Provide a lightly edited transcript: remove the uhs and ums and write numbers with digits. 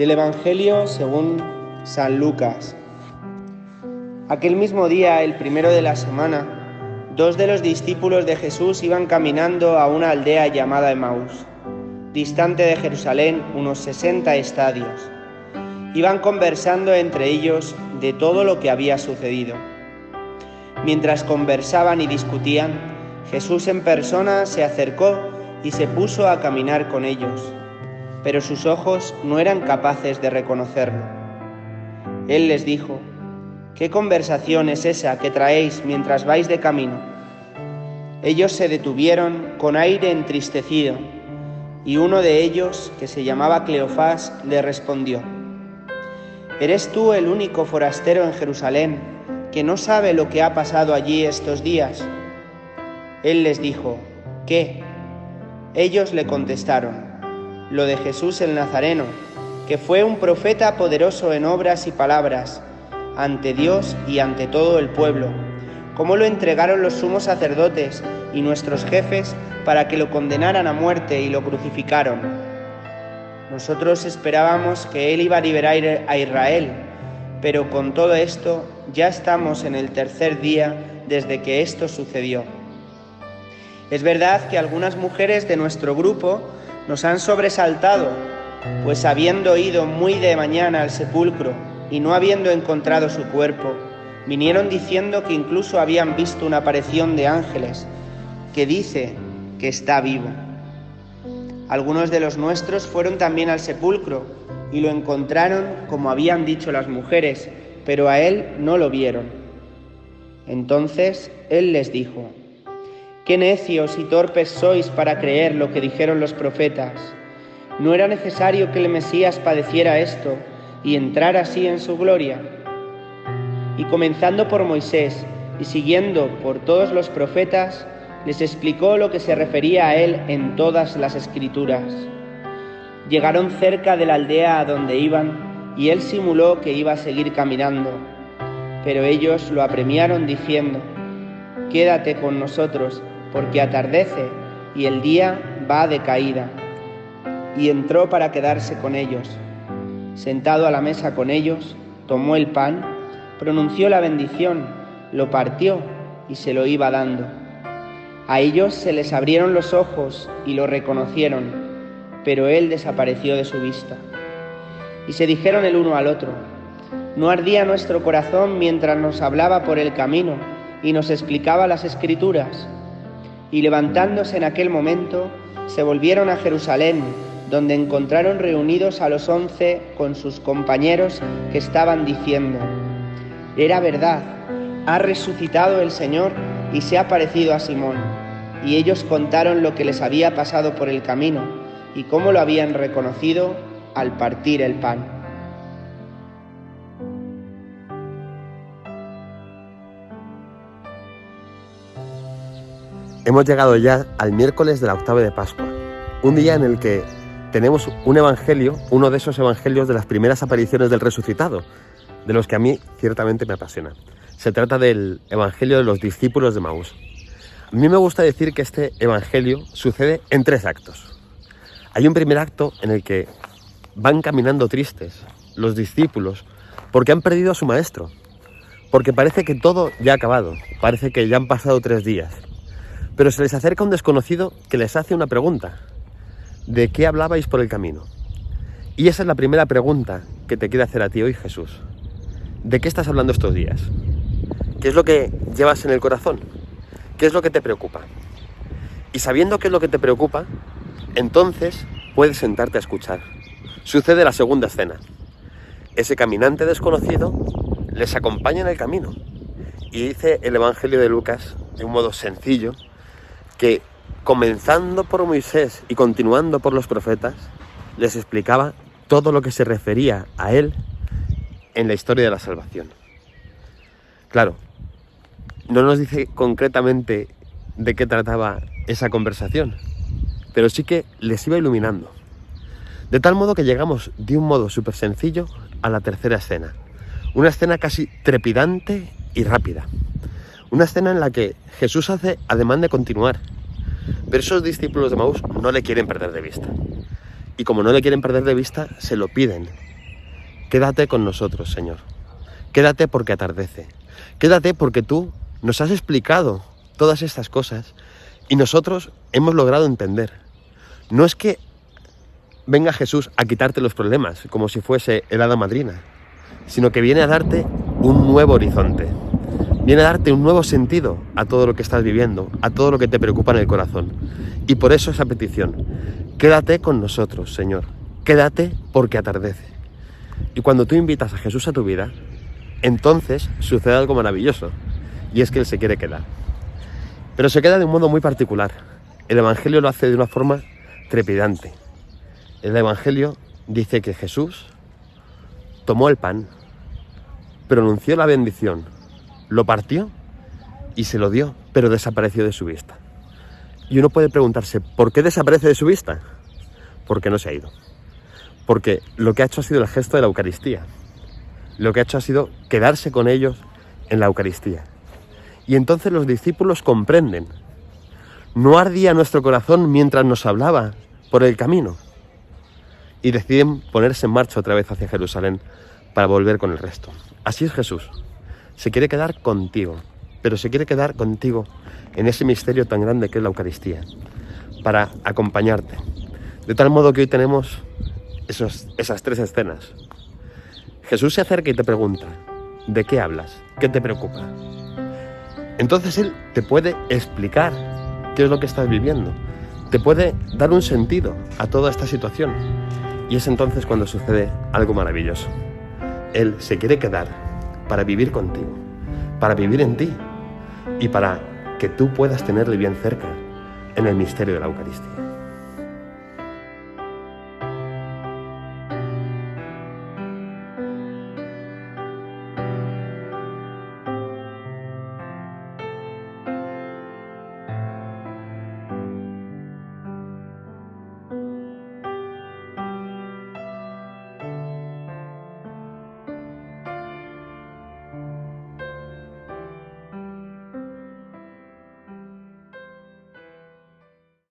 Del Evangelio según San Lucas. Aquel mismo día, el primero de la semana, 2 de los discípulos de Jesús iban caminando a una aldea llamada Emaús, distante de Jerusalén unos 60 estadios. Iban conversando entre ellos de todo lo que había sucedido. Mientras conversaban y discutían, Jesús en persona se acercó y se puso a caminar con ellos, pero sus ojos no eran capaces de reconocerlo. Él les dijo: ¿Qué conversación es esa que traéis mientras vais de camino? Ellos se detuvieron con aire entristecido, y uno de ellos, que se llamaba Cleofás, le respondió: ¿Eres tú el único forastero en Jerusalén que no sabe lo que ha pasado allí estos días? Él les dijo: ¿Qué? Ellos le contestaron: lo de Jesús el Nazareno, que fue un profeta poderoso en obras y palabras, ante Dios y ante todo el pueblo, cómo lo entregaron los sumos sacerdotes y nuestros jefes para que lo condenaran a muerte y lo crucificaron. Nosotros esperábamos que él iba a liberar a Israel, pero con todo esto ya estamos en el tercer día desde que esto sucedió. Es verdad que algunas mujeres de nuestro grupo nos han sobresaltado, pues habiendo ido muy de mañana al sepulcro y no habiendo encontrado su cuerpo, vinieron diciendo que incluso habían visto una aparición de ángeles, que dice que está vivo. Algunos de los nuestros fueron también al sepulcro y lo encontraron como habían dicho las mujeres, pero a él no lo vieron. Entonces él les dijo: «Qué necios y torpes sois para creer lo que dijeron los profetas. ¿No era necesario que el Mesías padeciera esto y entrar así en su gloria?» Y comenzando por Moisés y siguiendo por todos los profetas, les explicó lo que se refería a él en todas las Escrituras. Llegaron cerca de la aldea a donde iban y él simuló que iba a seguir caminando, pero ellos lo apremiaron diciendo: «Quédate con nosotros, porque atardece y el día va de caída». Y entró para quedarse con ellos. Sentado a la mesa con ellos, tomó el pan, pronunció la bendición, lo partió y se lo iba dando. A ellos se les abrieron los ojos y lo reconocieron, pero él desapareció de su vista. Y se dijeron el uno al otro: ¿no ardía nuestro corazón mientras nos hablaba por el camino y nos explicaba las Escrituras? Y levantándose en aquel momento, se volvieron a Jerusalén, donde encontraron reunidos a los 11 con sus compañeros, que estaban diciendo: «Era verdad, ha resucitado el Señor y se ha aparecido a Simón». Y ellos contaron lo que les había pasado por el camino y cómo lo habían reconocido al partir el pan. Hemos llegado ya al miércoles de la octava de Pascua, un día en el que tenemos un evangelio, uno de esos evangelios de las primeras apariciones del resucitado, de los que a mí ciertamente me apasiona. Se trata del evangelio de los discípulos de Emaús. A mí me gusta decir que este evangelio sucede en 3 actos. Hay un primer acto en el que van caminando tristes los discípulos porque han perdido a su maestro, porque parece que todo ya ha acabado, parece que ya han pasado 3 días. Pero se les acerca un desconocido que les hace una pregunta: ¿de qué hablabais por el camino? Y esa es la primera pregunta que te quiere hacer a ti hoy Jesús. ¿De qué estás hablando estos días? ¿Qué es lo que llevas en el corazón? ¿Qué es lo que te preocupa? Y sabiendo qué es lo que te preocupa, entonces puedes sentarte a escuchar. Sucede la segunda escena. Ese caminante desconocido les acompaña en el camino. Y dice el Evangelio de Lucas, de un modo sencillo, que comenzando por Moisés y continuando por los profetas, les explicaba todo lo que se refería a él en la historia de la salvación. Claro, no nos dice concretamente de qué trataba esa conversación, pero sí que les iba iluminando. De tal modo que llegamos de un modo súper sencillo a la tercera escena. Una escena casi trepidante y rápida. Una escena en la que Jesús hace ademán de continuar, pero esos discípulos de Emaús no le quieren perder de vista. Y como no le quieren perder de vista, se lo piden quédate con nosotros, Señor. Quédate porque atardece. Quédate porque tú nos has explicado todas estas cosas y nosotros hemos logrado entender. No es que venga Jesús a quitarte los problemas como si fuese el hada madrina, sino que viene a darte un nuevo horizonte. Viene a darte un nuevo sentido a todo lo que estás viviendo, a todo lo que te preocupa en el corazón. Y por eso esa petición, quédate con nosotros, Señor. Quédate porque atardece. Y cuando tú invitas a Jesús a tu vida, entonces sucede algo maravilloso, y es que Él se quiere quedar. Pero se queda de un modo muy particular. El Evangelio lo hace de una forma trepidante. El Evangelio dice que Jesús tomó el pan, pronunció la bendición, lo partió y se lo dio, pero desapareció de su vista. Y uno puede preguntarse, ¿por qué desaparece de su vista? Porque no se ha ido. Porque lo que ha hecho ha sido el gesto de la Eucaristía. Lo que ha hecho ha sido quedarse con ellos en la Eucaristía. Y entonces los discípulos comprenden. No ardía nuestro corazón mientras nos hablaba por el camino. Y deciden ponerse en marcha otra vez hacia Jerusalén para volver con el resto. Así es Jesús. Se quiere quedar contigo, pero se quiere quedar contigo en ese misterio tan grande que es la Eucaristía, para acompañarte. De tal modo que hoy tenemos esas tres escenas. Jesús se acerca y te pregunta, ¿de qué hablas? ¿Qué te preocupa? Entonces Él te puede explicar qué es lo que estás viviendo, te puede dar un sentido a toda esta situación. Y es entonces cuando sucede algo maravilloso. Él se quiere quedar para vivir contigo, para vivir en ti y para que tú puedas tenerle bien cerca en el misterio de la Eucaristía.